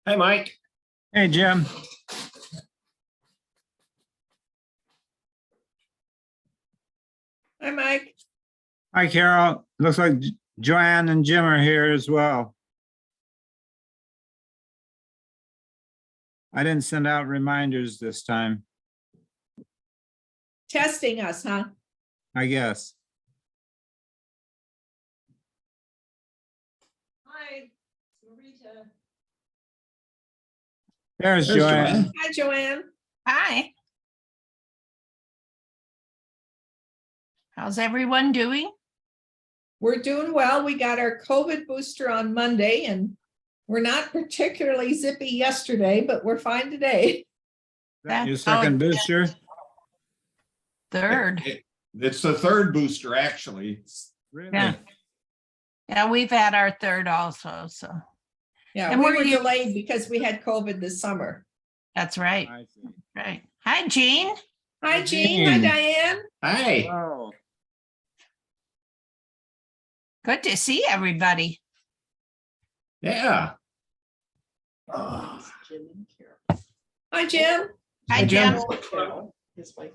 Hi, Mike. Hey, Jim. Hi, Mike. Hi, Carol. Looks like JoAnn and Jim are here as well. I didn't send out reminders this time, Testing us, huh? I guess. Hi, Marita. There's There's JoAnn. JoAnn. Hi, JoAnn. Hi. How's everyone doing? We're doing well. We got our COVID booster on Monday and we're not particularly zippy yesterday, but we're fine today. Your second booster? Third. It's the third booster, actually. Really? Yeah. Yeah, we've had our third also, so Yeah, And we were were you- delayed because we had COVID this summer. that's right. I see. Right. Hi, Jean. Hi, Jean. Hi, Jean. Diane. Hi. Oh, Good to see everybody. Yeah. Hi, Jim. Hi, Jim.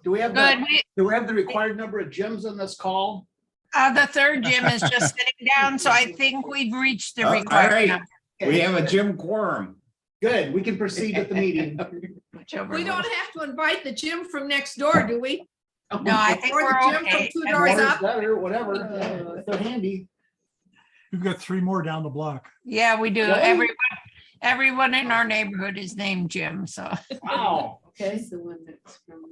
Do we have Good. the required number of gyms on this call? The third Jim is just sitting down, so I think we've reached the All required right. number. We have a gym quorum. Good, we can proceed with the meeting. Whichever We way. don't have to invite the Jim from next door, do we? No, I think Or the we're Jim from okay. 2 And doors we're- up. Better, whatever, if they're handy. We've got 3 more down the block. Yeah, we do. Really? Everyone in our neighborhood is named Jim, so. Wow, okay. He's the one that's from.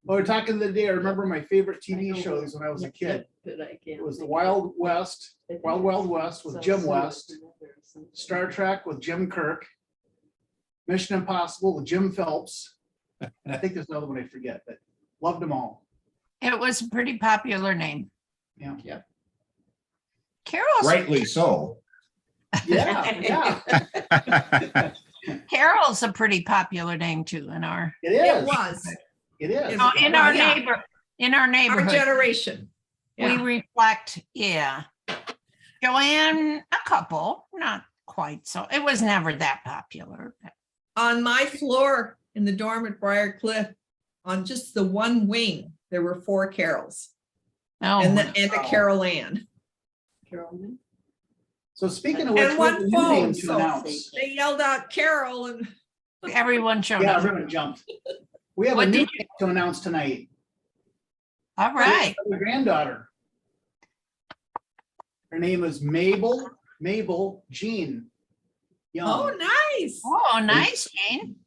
Well, we're talking the other day, I remember my favorite TV shows when I was a kid. But I can't. It was the think Wild West, of it. Wild Wild West with Jim So- West, Star Trek with Jim Kirk, Mission Impossible with Jim Phelps. And I think there's another one I forget, but loved them all. It was a pretty popular name. Yeah. Carol's, Rightly so. Yeah, Carol's a pretty popular name too in our, it It is. was It is. in our Yeah. in our our neighborhood. generation. We Yeah. reflect, yeah. JoAnn, a couple, not quite so. It was never that popular. On my floor in the dorm at Briar Cliff, on just the one wing, there were 4 Carols Oh, and a Carol Ann. Carolyn. So speaking of which, And we have one a new name phone, to so announce. they yelled out Carol and everyone showed Yeah, up. everyone jumped. We have a What new did name to announce tonight. All right. My granddaughter. Her name is Mabel Jean Young. oh, nice. Oh, nice, Jane.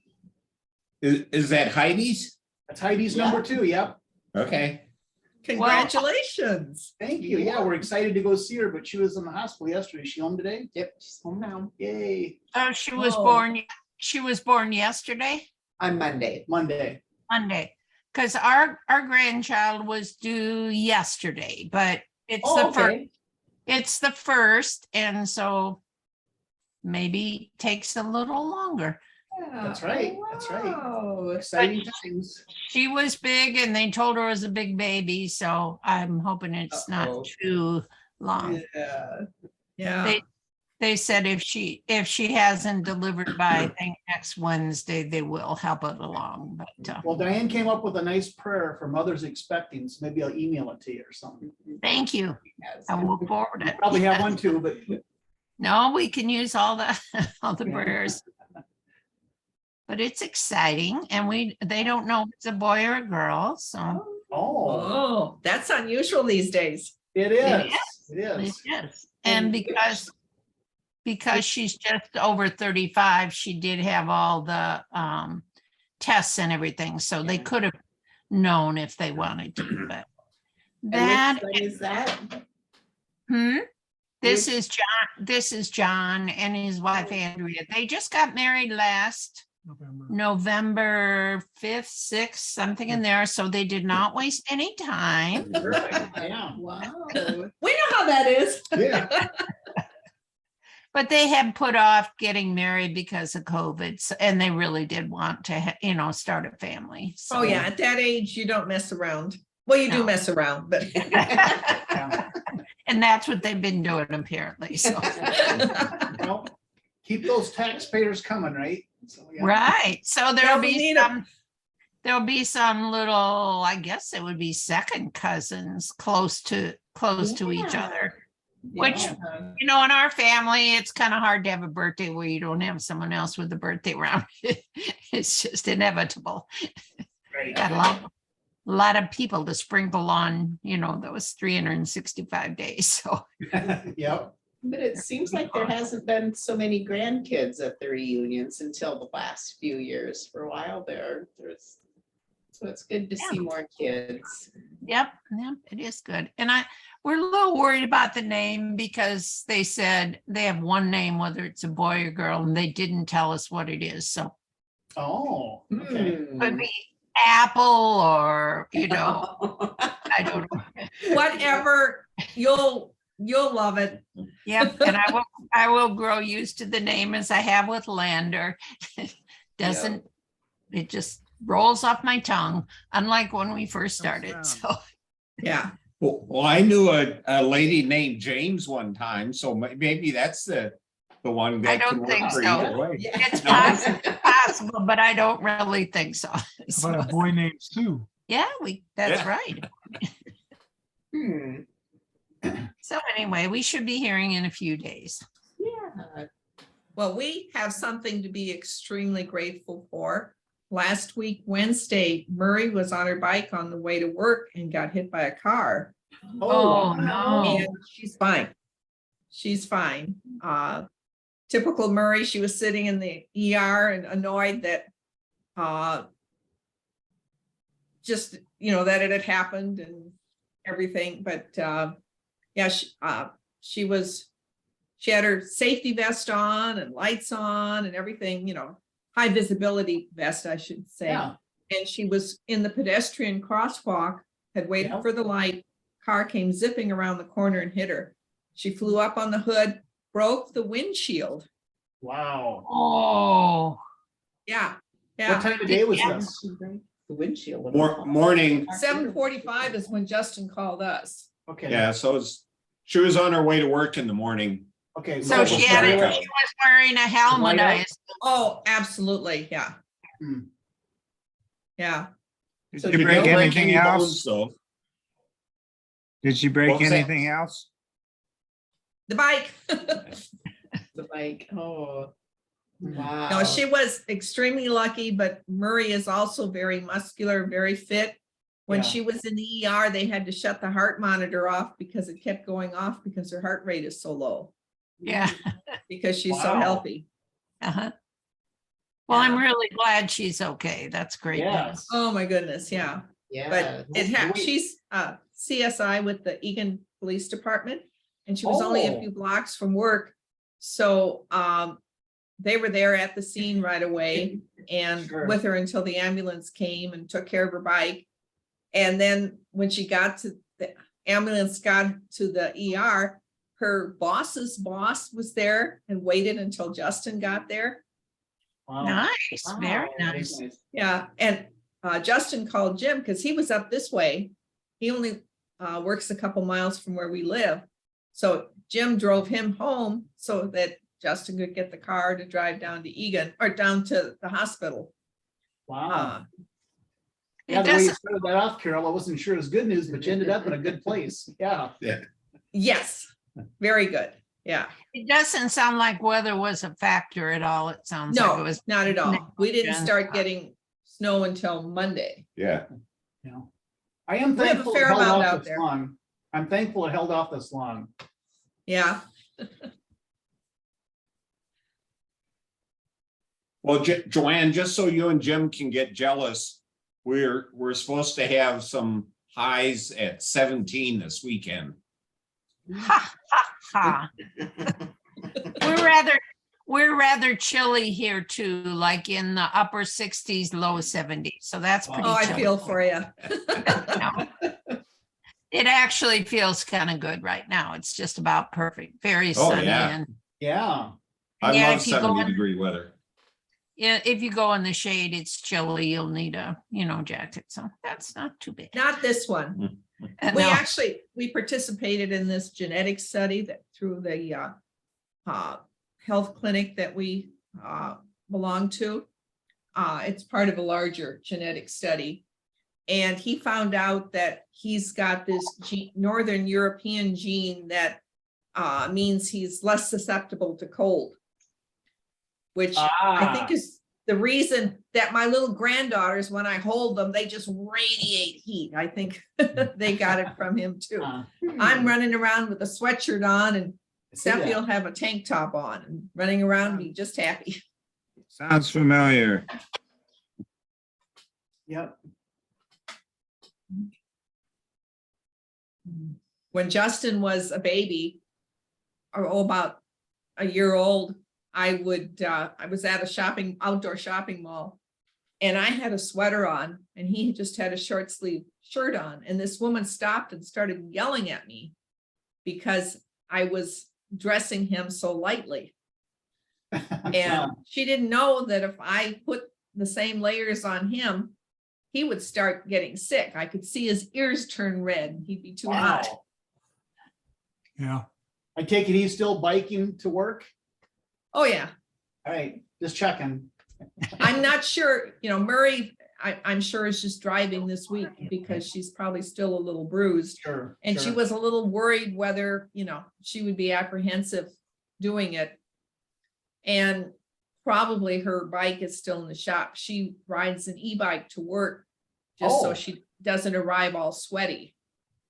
Is that Heidi's? That's Heidi's Yeah. number 2. Yep. Okay. Congratulations. Thank you. Yeah, we're excited to go see her, but she was in the hospital yesterday. Is she home today? Yep, she's home now. Yay. Oh, she was Oh. born yesterday, On Monday. Monday. Monday. Because our grandchild was due yesterday, but it's Oh, the first. okay. It's the first, and so maybe takes a little longer. That's right. That's right. Oh, Exciting times. She was big and they told her it was a big baby, so I'm hoping it's Uh-oh. not too long. yeah. Yeah. They said if she hasn't delivered by, I think, next Wednesday, they will help it along, but Well, Diane came up with a nice prayer for mothers expecting, so maybe I'll email it to you or something. thank you. I will forward it. Probably have one too, but No, we can use all the all the prayers. But it's exciting, and they don't know if it's a boy or a girl, so oh, Oh, that's unusual these days. it It is. It it is. is. And because she's just over 35, she did have all the tests and everything, so they could have known if they wanted to, but that Is that? this Which- is John and his wife Andrea. They just got married last November 5th, 6th, something in there, so they did not waste any time. Perfect. Yeah. Wow. We know how that is. Yeah. But they had put off getting married because of COVID, and they really did want to, start a family. Oh, yeah. At that age, you don't mess around. Well, you do No. mess around, but. Yeah. And that's what they've been doing apparently, so. Well, Keep those taxpayers coming, right? So, yeah. Right, so Yeah, there'll we be need 'em. some little, I guess it would be second cousins close to each Yeah. other. Which, Yeah. you know, in our family, it's kind of hard to have a birthday where you don't have someone else with a birthday around. It's just inevitable. Right. Got a lot of people to sprinkle on, you know, those 365 days. So Yep. But it seems like there hasn't been so many grandkids at the reunions until the last few years. For a while there's, so it's good to see more kids. yep, it is good. And we're a little worried about the name because they said they have one name, whether it's a boy or girl, and they didn't tell us what it is. So Oh, okay. could be Apple or, you know, I don't know. Whatever, you'll love it. Yep, and I will grow used to the name as I have with Lander. It just rolls off my tongue, unlike when we first started. So Yeah. Well, I knew a lady named James one time, so maybe that's the one I that don't can work think for so. either way. it's No. possible, but I don't really think so. How about a boy named Sue? Yeah, that's Yeah. right. Hmm. So anyway, we should be hearing in a few days. Yeah. Well, we have something to be extremely grateful for. Last week, Wednesday, Murray was on her bike on the way to work and got hit by a car. Oh, wow. no. And she's fine. She's fine. Typical Murray, she was sitting in the ER and annoyed that just, you know, that it had happened and everything. But yeah, she had her safety vest on and lights on and everything, you know, high visibility vest, I should say. Yeah. And she was in the pedestrian crosswalk, had waited Yeah. for the light. Car came zipping around the corner and hit her. She flew up on the hood, broke the windshield. Wow. Oh, Yeah, What yeah. time of day was Yeah, this? she broke the windshield. Morning. 7:45 is when Justin called us. Okay. Yeah, so she was on her way to work in the morning. Okay. so was she dark out. was wearing a helmet. White out? I assume. Oh, absolutely, yeah. Hmm. Yeah. Did Did you break break anything any else? bones, though? Did she What break was that? anything else? The bike. The bike, oh, wow. No, she was extremely lucky, but Murray is also very muscular, very fit. When Yeah. she was in the ER, they had to shut the heart monitor off because it kept going off because her heart rate is so low, Yeah. because she's so Wow. healthy. Uh-huh. Well, I'm Yeah. really glad she's okay. That's great Yeah. news. Oh, my goodness, yeah. Yeah. But she's CSI with the Egan Police Department, and she was only a Oh. few blocks from work. So they were there at the scene right away and Sure. with her until the ambulance came and took care of her bike. And then when she got to the ambulance, got to the ER, her boss's boss was there and waited until Justin got there. Wow. Nice, very Wow. nice. Yeah, and Justin called Jim because he was up this way. He only works a couple miles from where we live. So Jim drove him home so that Justin could get the car to drive down to Egan or down to the hospital. Wow. It Yeah, the way you doesn't, started that off, Carol, I wasn't sure it was good news, but you ended up in a good place. Yeah. Yes, very good. Yeah, it doesn't sound like weather was a factor at all. It sounds like it no, was. not at all. We didn't negligence. start getting snow until Monday. Yeah. Yeah. I am We have a thankful it fair held amount off out this there. long. I'm thankful it held off this long. Yeah, Well, JoAnn, just so you and Jim can get jealous, we're supposed to have some highs at 17 this weekend. Ha, ha, ha. We're rather chilly here too, like in the upper 60s, low 70s. So that's pretty oh, I chilly. feel for you. No. It actually feels kind of good right now. It's just about perfect, very Oh, sunny. yeah. And Yeah. I Yeah, love if you go 70-degree weather. yeah, if you go in the shade, it's chilly. You'll need a, jacket. So that's not too bad. Not this one. And We now- actually, we participated in this genetic study that through the health clinic that we belong to. It's part of a larger genetic study. And he found out that he's got this Northern European gene that means he's less susceptible to cold, which I think is the reason that my little granddaughters, when I hold them, they just radiate heat. I think they got it from him too. I'm running around with a sweatshirt on, and Steffi will have a tank top on and running around be just happy. Sounds familiar. Yep. When Justin was a baby, or about a year old, I was at a outdoor shopping mall, and I had a sweater on and he just had a short sleeve shirt on. And this woman stopped and started yelling at me because I was dressing him so lightly. And she didn't know that if I put the same layers on him, he would start getting sick. I could see his ears turn red. He'd be too hot. Yeah. I take it he's still biking to work? Oh, yeah. All right, just checking. I'm not sure, Murray, I'm sure is just driving this week because she's probably still a little bruised. Sure. And she sure. was a little worried whether, she would be apprehensive doing it. And probably her bike is still in the shop. She rides an e-bike to work just so Oh. she doesn't arrive all sweaty.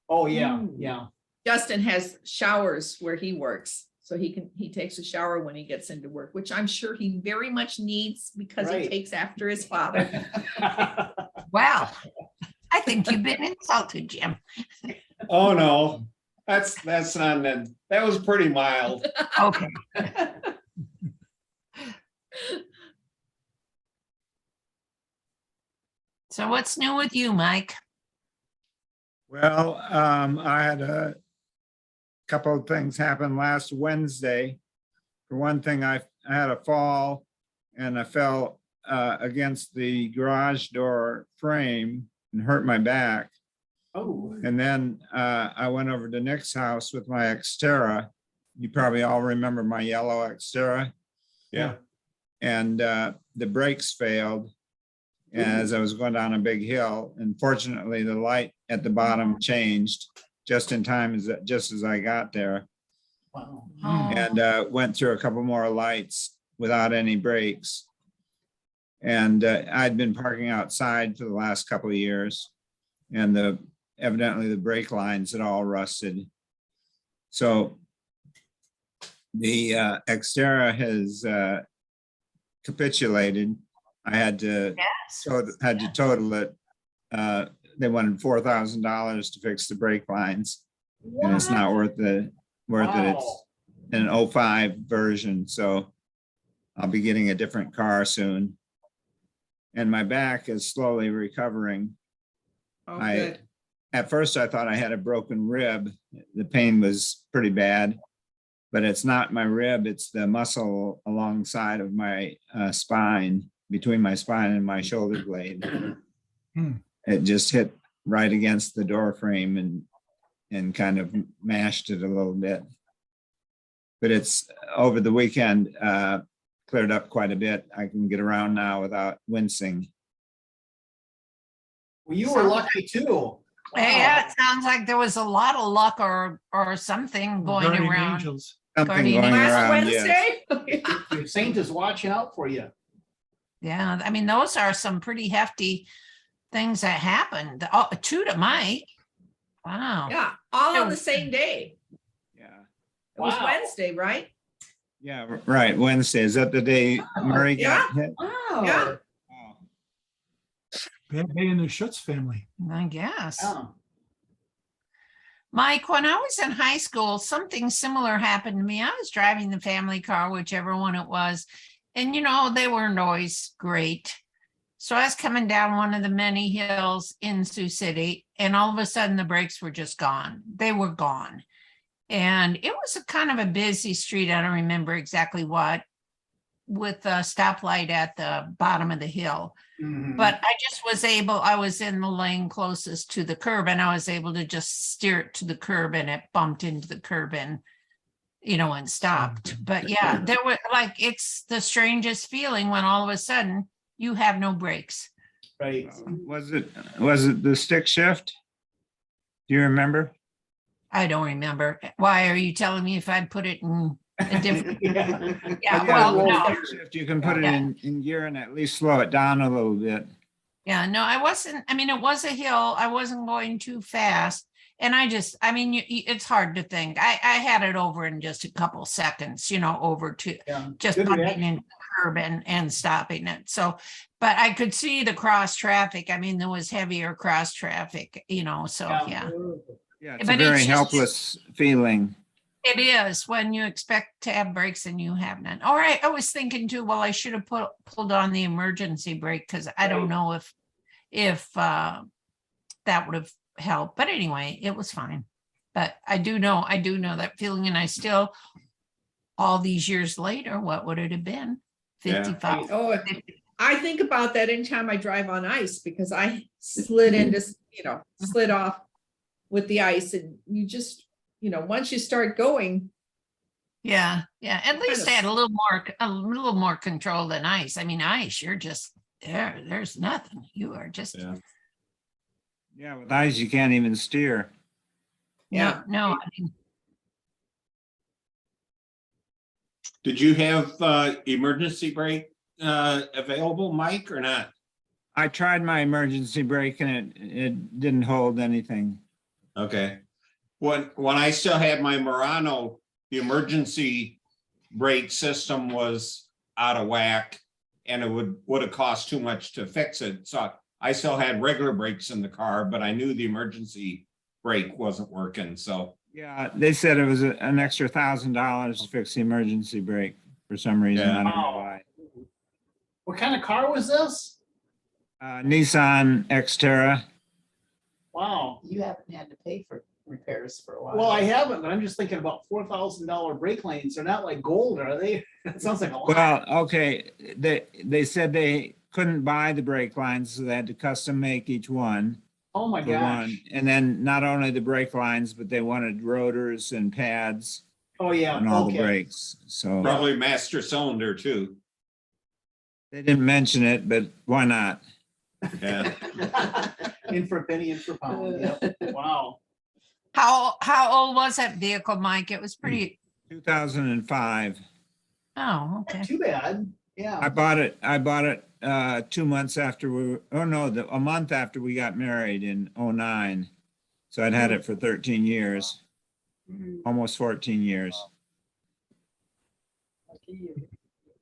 Oh, yeah, yeah. Justin has showers where he works, so he takes a shower when he gets into work, which I'm sure he very much needs because he Right. takes after his father. Wow. I think you've been insulted, Jim. Oh, no, that's not, that was pretty mild. Okay. So what's new with you, Mike? Well, I had a couple of things happen last Wednesday. For one thing, I had a fall and I fell against the garage door frame and hurt my back. Oh, And then I went over to Nick's house with my Xterra. You probably all remember my yellow Xterra. Yeah. And the brakes failed as I was going down a big hill. And fortunately, the light at the bottom changed just in time, just as I got there. wow. Oh, And went through a couple more lights without any brakes. And I'd been parking outside for the last couple of years, and evidently the brake lines had all rusted. So the Xterra has capitulated. I had to yes. total it. They wanted $4,000 to fix the brake lines, and it's not worth it. It's an 05 version, so I'll be getting a different car soon. And my back is slowly recovering. Oh, I- good. At first, I thought I had a broken rib. The pain was pretty bad, but it's not my rib. It's the muscle alongside of my spine, between my spine and my shoulder blade. It just hit right against the door frame and kind of mashed it a little bit. But it's over the weekend, cleared up quite a bit. I can get around now without wincing. Well, you were lucky too. Yeah, it sounds like there was a lot of luck or something going Guardian around. angels. Something Guardian going Last around, yes. Wednesday? Your saint is watching out for you. Yeah, I mean, those are some pretty hefty things that happened. Oh, two to Mike. Wow. Yeah, all on the same day. Yeah, It was Wow. Wednesday, right? yeah, right. Wednesday. Is that the day Murray got hit? Wow. Yeah. Oh. Bad day in the Schutz family. I guess. Oh, Mike, when I was in high school, something similar happened to me. I was driving the family car, whichever one it was, and they weren't always great. So I was coming down one of the many hills in Sioux City, and all of a sudden the brakes were just gone. They were gone. And it was a kind of a busy street. I don't remember exactly what, with a stoplight at the bottom of the hill. mhm. But I was in the lane closest to the curb, and I was able to just steer it to the curb, and it bumped into the curb, and and stopped. But yeah, there were like, it's the strangest feeling when all of a sudden you have no brakes. Right. Was it the stick shift? Do you remember? I don't remember. Why are you telling me if I'd put it in a different? Yeah. Yeah, Yeah, well, the no. stick shift, you can put it Yeah. in gear and at least slow it down a little bit. Yeah, no, I wasn't, I mean, it was a hill. I wasn't going too fast. And it's hard to think. I had it over in just a couple seconds, over to Yeah. just Good bumping reaction. into the curb and stopping it. So, but I could see the cross traffic. I mean, there was heavier cross traffic, so yeah. Yeah, it's But a very it's just- helpless feeling. It is when you expect to have brakes and you have none. All right, I was thinking too, well, I should have pulled on the emergency brake because I don't know if that would have helped. But anyway, it was fine. But I do know that feeling, and I still, all these years later, what would it have been? Yeah. 55. Oh, I think about that anytime I drive on ice because I slid off with the ice and you just, once you start going, Yeah, yeah. At Kind least of- I had a little more control than ice. I mean, ice, you're just there. There's nothing. You are just Yeah. Yeah, with eyes, you can't even steer. yeah. no. I mean, Did you have emergency brake available, Mike, or not? I tried my emergency brake and it didn't hold anything. Okay. When I still had my Murano, the emergency brake system was out of whack and it would have cost too much to fix it. So I still had regular brakes in the car, but I knew the emergency brake wasn't working. So Yeah, they said it was an extra $1,000 to fix the emergency brake for some reason. Yeah. I don't know why. What kind of car was this? Nissan Xterra. Wow. You haven't had to pay for repairs for a while. Well, I haven't, but I'm just thinking about $4,000 brake lanes. They're not like gold, are they? That sounds like a lot. Well, okay, they said they couldn't buy the brake lines, so they had to custom make each one Oh my for gosh. one. And then not only the brake lines, but they wanted rotors and pads Oh, yeah. on all the Okay. brakes. So probably master cylinder too. they didn't mention it, but why not? Yeah. In for a penny, in for a pound. Yep. Wow. how old was that vehicle, Mike? It was pretty. 2005. Oh, okay. Too bad. I Yeah. bought it 2 months after a month after we got married in 2009. So I'd had it for 13 years, almost 14 years.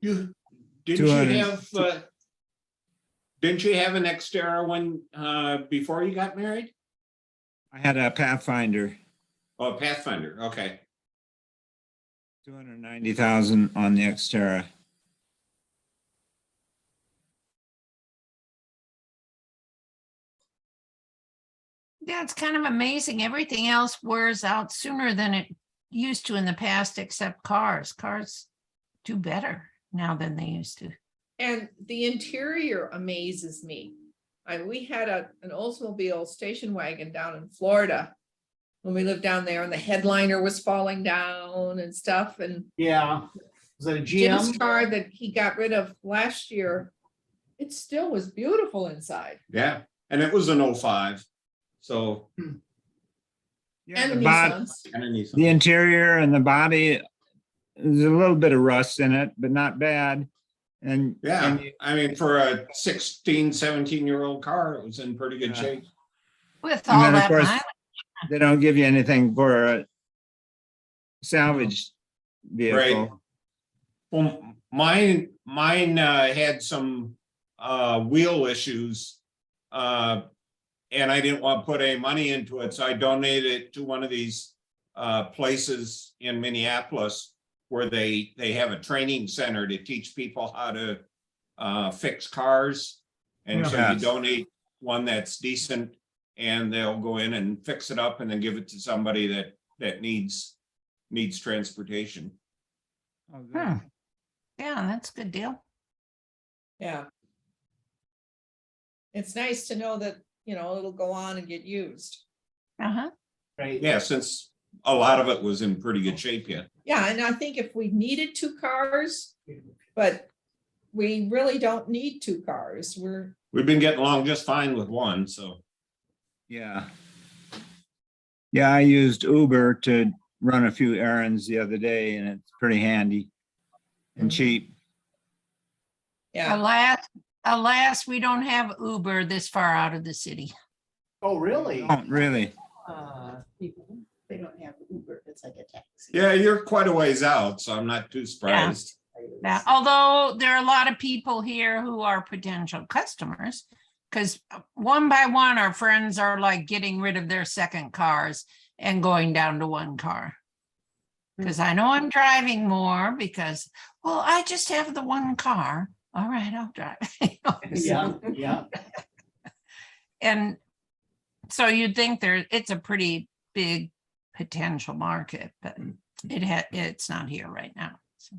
Didn't 200. didn't you have an Xterra when before you got married? I had a Pathfinder, Oh, Pathfinder. Okay. 290,000 on the Xterra. Yeah, it's kind of amazing. Everything else wears out sooner than it used to in the past, except cars. Cars do better now than they used to. And the interior amazes me. We had an Oldsmobile station wagon down in Florida when we lived down there and the headliner was falling down and stuff. And Yeah. Was that a Jim's GM? car that he got rid of last year, it still was beautiful inside. Yeah. And it was an 05. So Yeah, And the, the bod- Nissans. kind of neat. the interior and the body, there's a little bit of rust in it, but not bad. And Yeah. and I mean, for a 16, 17-year-old car, it was in pretty good Yeah. shape. With And all then, of that course, mileage. they don't give you anything for a salvage vehicle. Well, mine had some wheel issues. And I didn't want to put any money into it, so I donated it to one of these places in Minneapolis where they have a training center to teach people how to fix cars. And so you Yes. donate one that's decent and they'll go in and fix it up and then give it to somebody that needs transportation. Oh, good. Hmm. Yeah, that's a good deal. Yeah. It's nice to know that, it'll go on and get used. Uh-huh. Right. Yeah, since a lot of it was in pretty good shape yet. Yeah, and I think if we needed 2 cars, but we really don't need 2 cars. We've been getting along just fine with one, so. Yeah. Yeah, I used Uber to run a few errands the other day and it's pretty handy and cheap. Yeah, Alas, we don't have Uber this far out of the city. Oh, really? Oh, really? People, they don't have Uber, it's like a taxi. Yeah, you're quite a ways out, so I'm not too surprised. Yeah, although there are a lot of people here who are potential customers, because one by one, our friends are like getting rid of their second cars and going down to 1 car. Because I know I'm driving more because, well, I just have the 1 car. All right, I'll drive. Yeah, yeah. And so you'd think it's a pretty big potential market, but it's not here right now. So.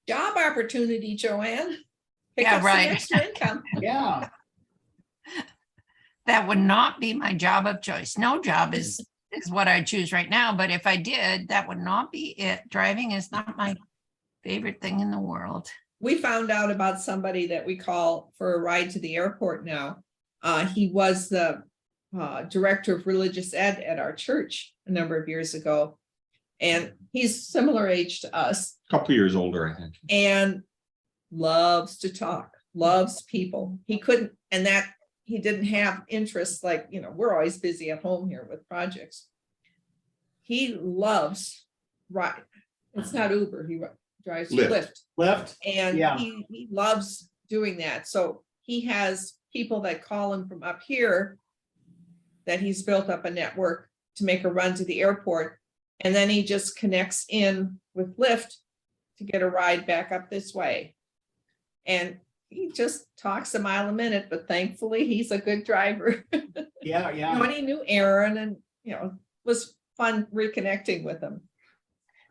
job opportunity, JoAnn. Pick Yeah, up some right. extra income. Yeah. That would not be my job of choice. No job is what I choose right now, but if I did, that would not be it. Driving is not my favorite thing in the world. We found out about somebody that we call for a ride to the airport now. He was the director of religious ed at our church a number of years ago. And he's similar age to us Couple years older, I think. and loves to talk, loves people. He couldn't, and that he didn't have interests like, we're always busy at home here with projects. He loves ride. It's not Uber. He drives Lyft. Lyft. Left. And Yeah. he loves doing that. So he has people that call him from up here that he's built up a network to make a run to the airport. And then he just connects in with Lyft to get a ride back up this way. And he just talks a mile a minute, but thankfully he's a good driver. Yeah, yeah. And he knew Aaron and, it was fun reconnecting with him.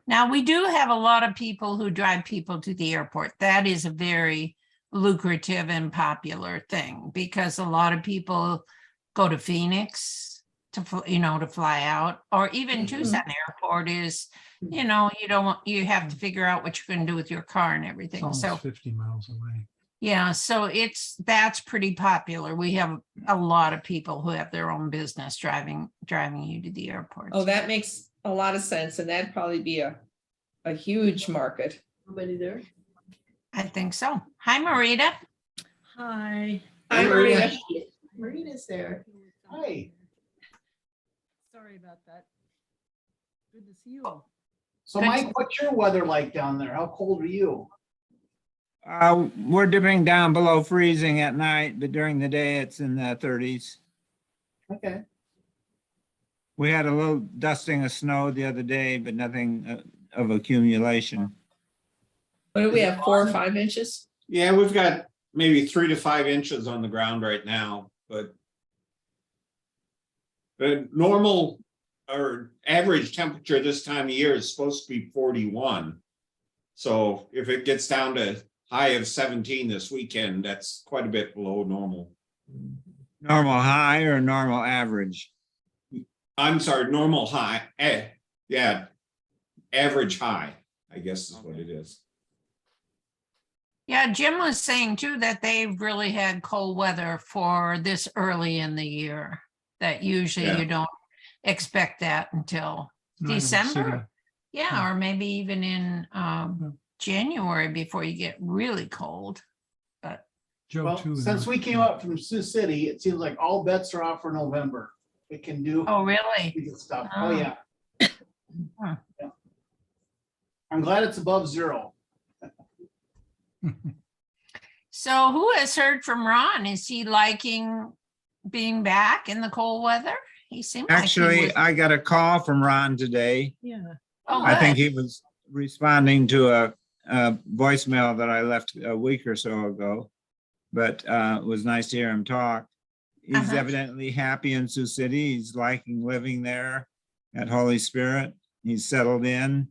Now, we do have a lot of people who drive people to the airport. That is a very lucrative and popular thing because a lot of people go to Phoenix to fly out, or even Tucson Airport is, you have to figure out what you're going to do with your car and It's everything. almost So 50 miles away. yeah, so that's pretty popular. We have a lot of people who have their own business driving you to the airport. Oh, that makes a lot of sense. And that'd probably be a huge market. Nobody there? I think so. Hi, Marita. Hi. Hi, Maria. Maria. Marina's there. Hi. Sorry about that. Good to see you all. So Mike, what's your weather like down there? How cold are you? We're dipping down below freezing at night, but during the day it's in the 30s. Okay. We had a little dusting of snow the other day, but nothing of accumulation. What do we have, 4 or 5 inches? Yeah, we've got maybe 3 to 5 inches on the ground right now, but the normal or average temperature this time of year is supposed to be 41. So if it gets down to high of 17 this weekend, that's quite a bit below normal. Normal high or normal average? I'm sorry, normal high. Yeah, average high, I guess is what it is. Yeah, Jim was saying too that they've really had cold weather for this early in the year. That usually Yeah. you don't expect that until Not in the December. city. Yeah, or maybe even in January before you get really cold. Joe Well, too. since we came up from Sioux City, it seems like all bets are off for November. We can do Oh, really? good stuff. Oh, Oh. yeah. Huh. Yeah. I'm glad it's above 0. So who has heard from Ron? Is he liking being back in the cold weather? He seemed like he Actually, was. I got a call from Ron today. Yeah. Oh, I think good. he was responding to a voicemail that I left a week or so ago. But it was nice to hear him talk. He's Uh-huh. evidently happy in Sioux City. He's liking living there at Holy Spirit. He's settled in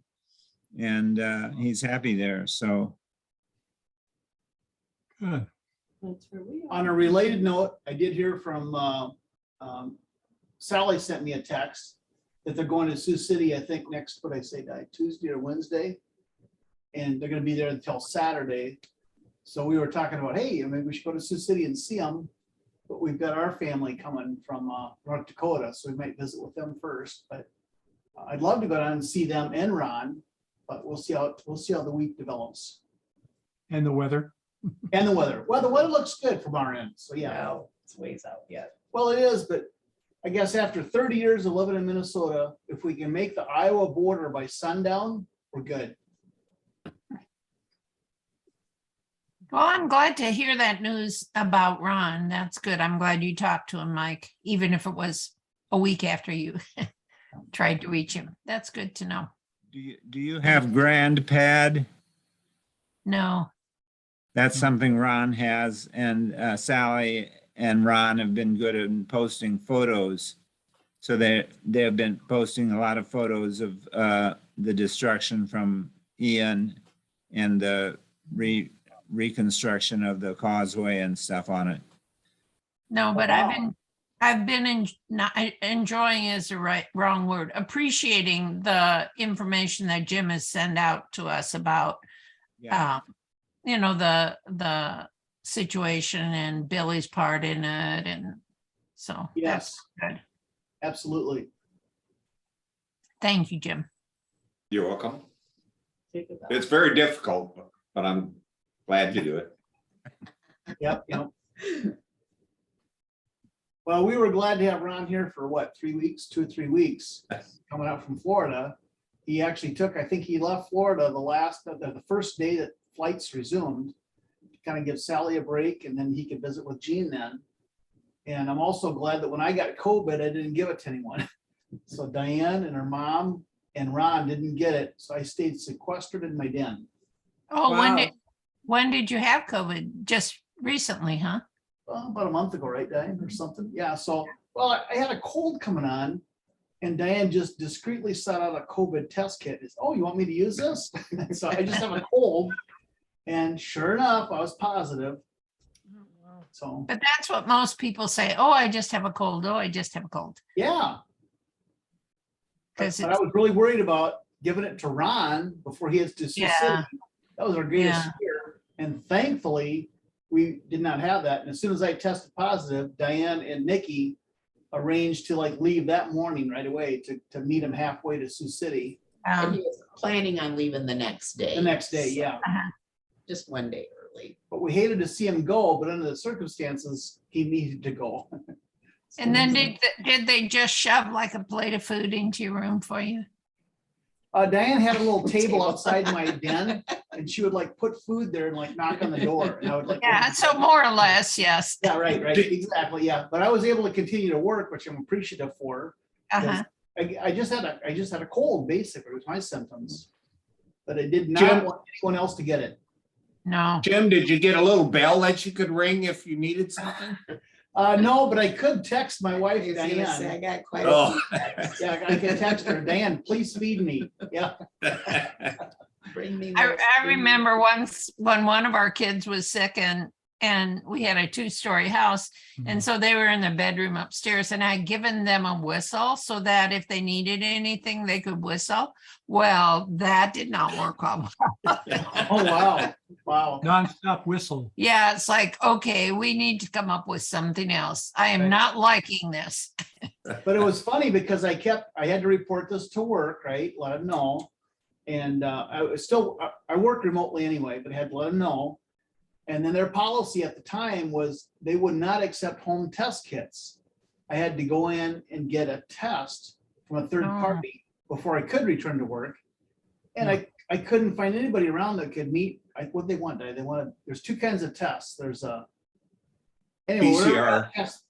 and he's happy there. So Good. That's where we are. On a related note, I did hear from Sally sent me a text that they're going to Sioux City, I think next, what I say, Tuesday or Wednesday. And they're gonna be there until Saturday. So we were talking about, hey, maybe we should go to Sioux City and see them. But we've got our family coming from North Dakota, so we might visit with them first. But I'd love to go down and see them and Ron, but we'll see how the week develops. And the weather. And the weather. Well, the weather looks good from our end, so yeah. No, it's ways out yet. Well, it is, but I guess after 30 years of living in Minnesota, if we can make the Iowa border by sundown, we're good. Well, I'm glad to hear that news about Ron. That's good. I'm glad you talked to him, Mike, even if it was a week after you tried to reach him. That's good to know. Do you have Grand Pad? No, That's something Ron has, and Sally and Ron have been good at posting photos. So they've been posting a lot of photos of the destruction from Ian and the reconstruction of the causeway and stuff on it. no, but wow. I've been not enjoying is the wrong word, appreciating the information that Jim has sent out to us about, the situation and Billy's part in it. And so Yes, that's good. absolutely. Thank you, Jim. You're welcome. Think about It's very difficult, but I'm glad you do it. Yep. Well, we were glad to have Ron here for what, 3 weeks, 2 or 3 weeks, coming out from Florida. He actually I think he left Florida the first day that flights resumed, to kind of give Sally a break, and then he could visit with Jean then. And I'm also glad that when I got COVID, I didn't give it to anyone. So Diane and her mom and Ron didn't get it, so I stayed sequestered in my den. Oh, Wow. when did you have COVID? Just recently, huh? About a month ago, right, Diane, or something? Yeah, so, well, I had a cold coming on, and Diane just discreetly set out a COVID test kit. Oh, you want me to use this? So I just have a cold, and sure enough, I was positive, Oh, wow. so, But that's what most people say. Oh, I just have a cold. Oh, I just have a cold. yeah. But 'Cause but I was really worried about giving it to Ron before he heads to Sioux Yeah. City. That was our greatest Yeah. fear, and thankfully, we did not have that. And as soon as I tested positive, Diane and Nikki arranged to leave that morning right away to meet him halfway to Sioux City And he was planning on leaving the next day. the next day, so yeah. Just one day early. But we hated to see him go, but under the circumstances, he needed to go. And then did they just shove like a plate of food into your room for you? Diane had a little table outside my den, and she would put food there and knock on the door. And I would Yeah, so more or less, yes. Yeah, right, exactly, yeah. But I was able to continue to work, which I'm appreciative for. Uh-huh. I just had a cold, basically, was my symptoms. But I did Jim? not want anyone else to get it. No. Jim, did you get a little bell that you could ring if you needed something? No, but I could text my wife, I was gonna say, Diane. I got quite a Oh. few texts. Yeah, I can text her, Diane, please feed me. Yeah, Bring me I more food. remember once when one of our kids was sick and we had a 2-story house. And so they were in the bedroom upstairs and I had given them a whistle so that if they needed anything, they could whistle. Well, that did not work well. oh, wow, wow. Non-stop whistle. Yeah, it's like, okay, we need to come up with something else. I am Right. not liking this. But it was funny because I had to report this to work, right? Let them know. And I work remotely anyway, but I had to let them know. And then their policy at the time was they would not accept home test kits. I had to go in and get a test from a third Oh. party before I could return to work. And I couldn't find anybody around that could meet what they want. There's 2 kinds of tests. There's anyway, whatever kind of PCR. test-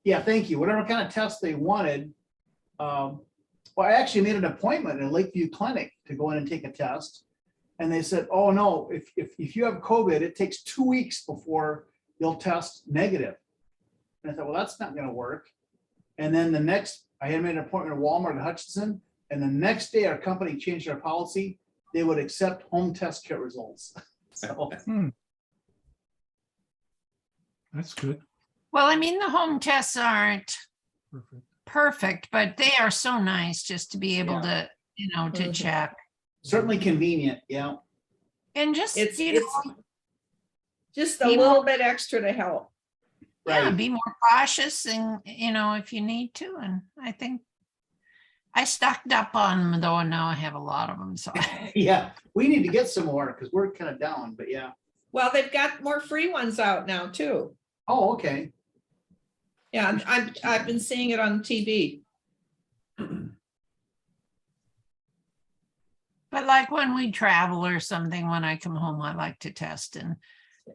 yeah, thank you. Whatever kind of test they wanted. Well, I actually made an appointment at Lakeview Clinic to go in and take a test. And they said, oh, no, if you have COVID, it takes 2 weeks before you'll test negative. And I thought, well, that's not going to work. And then I had made an appointment at Walmart at Hutchinson. And the next day, our company changed their policy. They would accept home test kit results. So, That's good. Well, I mean, the home tests aren't Perfect. perfect, but they are so nice just to be able to, to Mhm. check. Certainly convenient, yeah. And just, It's just a Be little more- bit extra to help. yeah, Right. be more cautious and, if you need to. And I think I stocked up on them though, and now I have a lot of them. So Yeah, we need to get some more because we're kind of down, but yeah. Well, they've got more free ones out now too. Oh, okay. Yeah, I've been seeing it on TV. but like when we travel or something, when I come home, I like to test and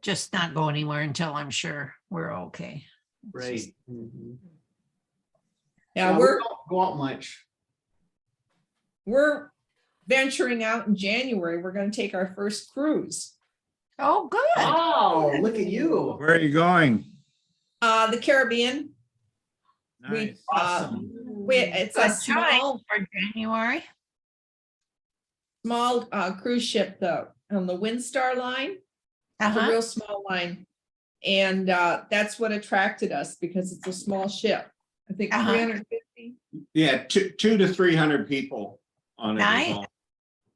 just not go anywhere until I'm sure we're okay. It's Right. just- Yeah, we we're don't go out much. venturing out in January. We're going to take our first cruise. Oh, good. Wow, look at you. Where are you going? The Caribbean. Nice. Awesome. It's a Good small For January. cruise ship on the Windstar line. It's a Uh-huh. real small line. And that's what attracted us because it's a small ship. I think Uh-huh. 350. Yeah, 200 to 300 people on it. is Nice. all.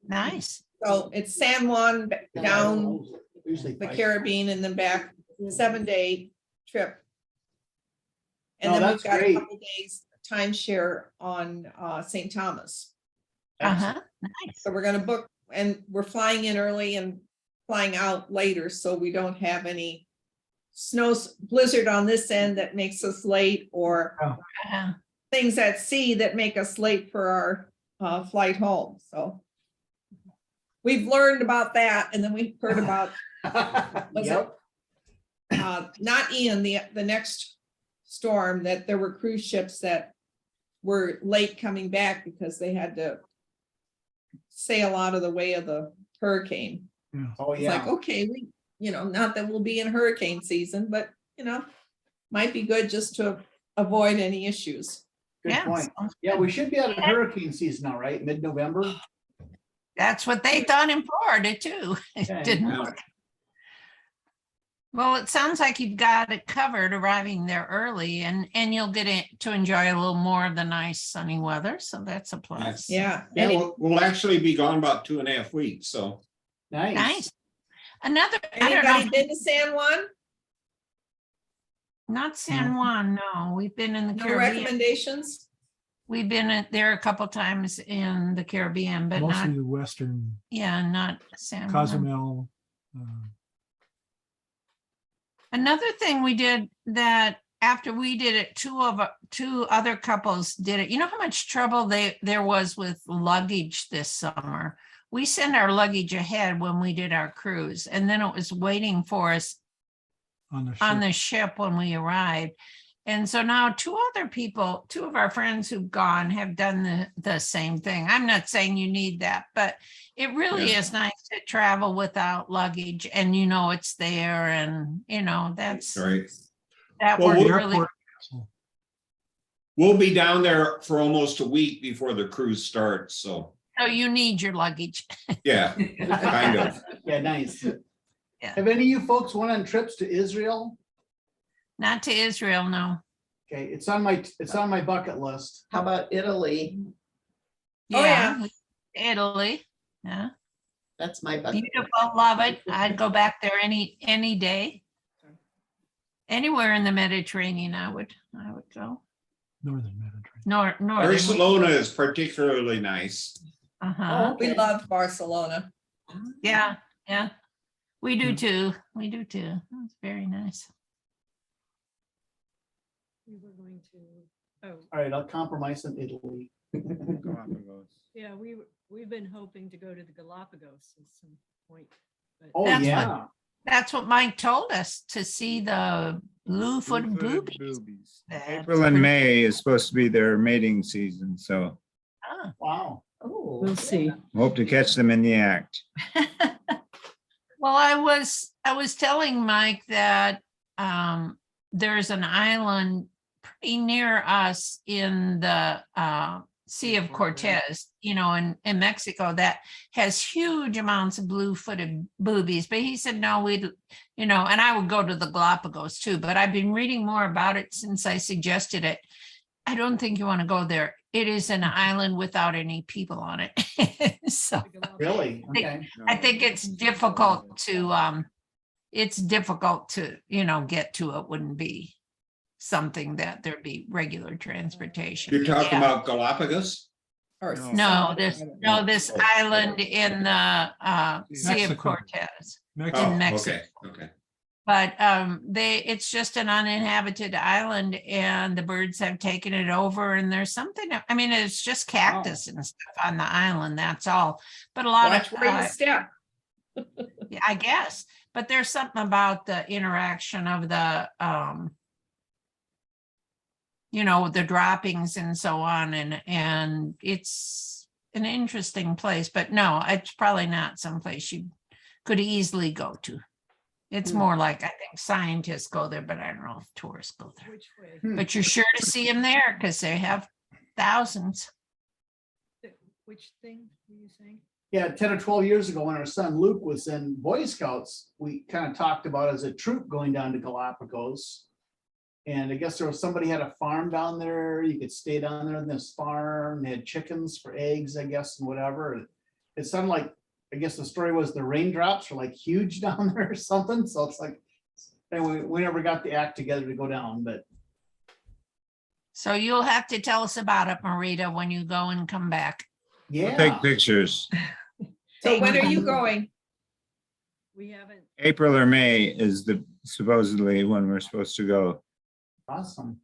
Nice. So it's San Juan down Usually the 5. Caribbean and then back 7-day trip. And No, then we've that's got great. a couple days timeshare on St. Thomas. Uh-huh. Nice. So we're gonna book and we're flying in early and flying out later, so we don't have any blizzard on this end that makes us late or Uh, things at sea that make us late for our flight home. So we've learned about that, and then we've heard about Was it- Yep. not Ian, the next storm, that there were cruise ships that were late coming back because they had to sail out of the way of the hurricane. Oh, It's like, yeah. okay, not that we'll be in hurricane season, but might be good just to avoid any issues. Good yeah. point. Yeah, we should be out of hurricane season now, right? Mid-November. That's what they thought in Florida too. It Okay. didn't Yeah. work. Well, it sounds like you've got it covered arriving there early and you'll get to enjoy a little more of the nice sunny weather. So that's a plus. Yeah. Yeah, Any- we'll actually be gone about 2.5 weeks, so. Nice. Nice. Another, I don't Anybody know, been to San Juan? not San Juan, no. We've been in the No Caribbean. recommendations? We've been there a couple times in the Caribbean, but Mostly not, the western, not San Juan. Cozumel. Another thing we did that after we did it, two other couples did it. You know how much trouble there was with luggage this summer? We sent our luggage ahead when we did our cruise, and then it was waiting for us On the on ship. the ship when we arrived. And so now two of our friends who've gone have done the same thing. I'm not saying you need that, but it really is nice to travel without luggage and it's there and that's Right. that Well, worked we'll- really. Airport. We'll be down there for almost a week before the cruise starts, so, So you need your luggage. yeah, kind of. Yeah, nice. Yeah. Have any of you folks went on trips to Israel? Not to Israel, no. Okay, it's on my bucket list. How about Italy? Oh, yeah. Italy. Yeah. That's my bucket. Beautiful, love it. I'd go back there any day. Anywhere in the Mediterranean, I would go. Northern Mediterranean. Northern. Barcelona is particularly nice. Uh-huh. We loved Barcelona. Yeah, yeah. We do Yeah. too. We do too. It's very nice. We were going to, oh, All right, I'll compromise on Italy. Galapagos. yeah, we've been hoping to go to the Galapagos at some point. but- Oh, That's yeah. That's what Mike told us, to see the blue-footed Blue-footed boobies. boobies. That's April and pretty- May is supposed to be their mating season, so Ah. Wow. Oh. We'll see. hope to catch them in the act. Well, I was telling Mike that there's an island pretty near us in the Sea of Cortez, in Mexico, that has huge amounts of blue-footed boobies. But he said, no, and I would go to the Galapagos too, but I've been reading more about it since I suggested it. I don't think you want to go there. It is an island without any people on it. So Really? Okay. I think it's difficult to, get to. It wouldn't be something that there'd be regular transportation. You're talking Yeah. about Galapagos? Or No, something. this island in the Sea of Mexico. Cortez. Mexico. Oh, Mexico. okay. But it's just an uninhabited island and the birds have taken it over and there's something, I mean, it's just cactus and stuff on the island, that's all. But a lot Watch of, where you step. yeah, I guess, but there's something about the interaction of the, the droppings and so on, and it's an interesting place, but no, it's probably not someplace you could easily go to. It's more like, I think scientists go there, but I don't know if tourists go there. Which way? But you're sure to see them there because they have thousands. Which thing were you saying? Yeah, 10 or 12 years ago, when our son Luke was in Boy Scouts, we kind of talked about as a troop going down to Galapagos. And I guess there was somebody had a farm down there. You could stay down there in this farm. They had chickens for eggs, I guess, and whatever. It sounded like, I guess the story was the raindrops were like huge down there or something. So it's like, anyway, we never got the act together to go down, but So you'll have to tell us about it, Marita, when you go and come back. yeah. Take pictures. So when are you going? We haven't, April or May is supposedly when we're supposed to go. Awesome.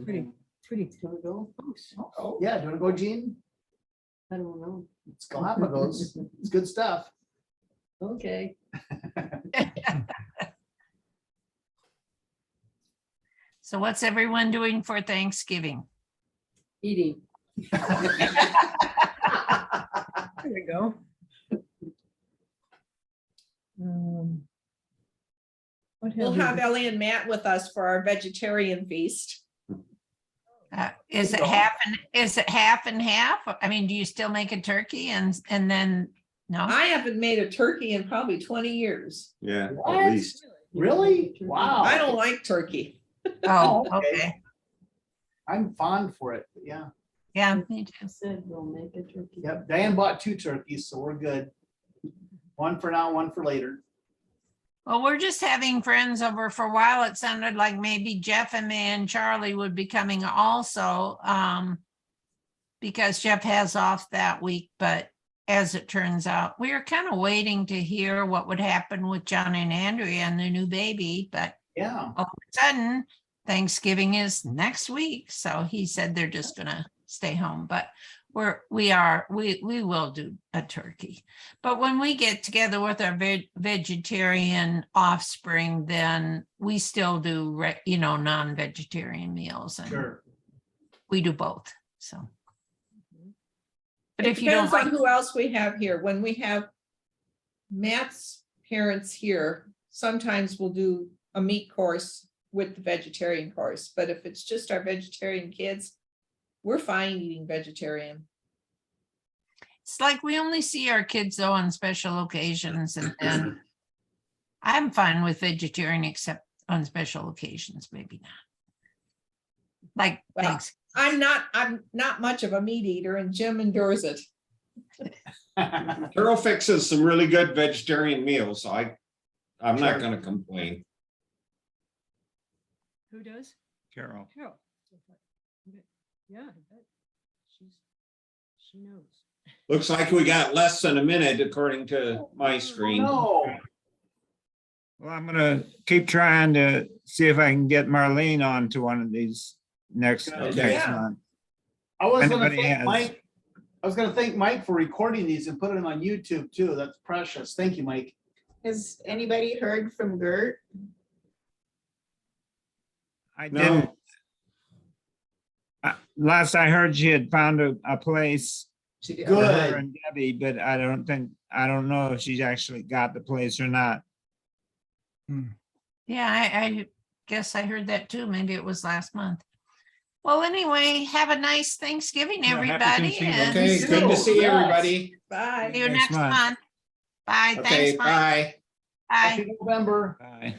pretty, gonna go. Oh, yeah, do you want to go, Gene? I don't know. It's Galapagos. It's good stuff. Okay. So what's everyone doing for Thanksgiving? Eating. There we go. What We'll we- have Ellie and Matt with us for our vegetarian feast. Is it half and half? I mean, do you still make a turkey and then, no? I haven't made a turkey in probably 20 years. Yeah, What? at least. Really? Wow. I don't like turkey. Oh, okay. okay. I'm fond for it. But yeah. Yeah, me too. Said we'll make a turkey. Yep. Diane bought 2 turkeys, so we're good. One for now, one for later. Well, we're just having friends over. For a while. It sounded like maybe Jeff and me and Charlie would be coming also, because Jeff has off that week, but as it turns out, we were kind of waiting to hear what would happen with John and Andrea and the new baby, but Yeah. all of a sudden, Thanksgiving is next week. So he said they're just gonna stay home, but we will do a turkey. But when we get together with our vegetarian offspring, then we still do, non-vegetarian meals, and Sure. we do both, so. But It if you don't depends on like, who else we have here. When we have Matt's parents here, sometimes we'll do a meat course with the vegetarian course. But if it's just our vegetarian kids, we're fine eating vegetarian. it's like we only see our kids though on special occasions, and then I'm fine with vegetarian except on special occasions, maybe not. Like, Well, thanks. I'm not much of a meat eater, and Jim endures it. Carol fixes some really good vegetarian meals, so I'm Sure. not gonna complain. Who does? Carol. Carol. Okay. Yeah, I bet. She knows. Looks like we got less than a minute according to my screen. No. Well, I'm gonna keep trying to see if I can get Marlene on to one of these next Okay. month. I was gonna Anybody thank has- Mike. I was gonna thank Mike for recording these and putting them on YouTube too. That's precious. Thank you, Mike. Has anybody heard from Gert? I No. didn't. Last I heard, she had found a place She did. for Good. her and Debbie, but I don't know if she's actually got the place or not. Yeah, I guess I heard that too. Maybe it was last month. Well, anyway, have a nice Thanksgiving, Yeah, happy everybody. Thanksgiving. And Okay, see good to see Yes. everybody. Bye. you Next next month. month. Bye. Okay, Thanks, Mike. bye. Bye. Happy November. Bye.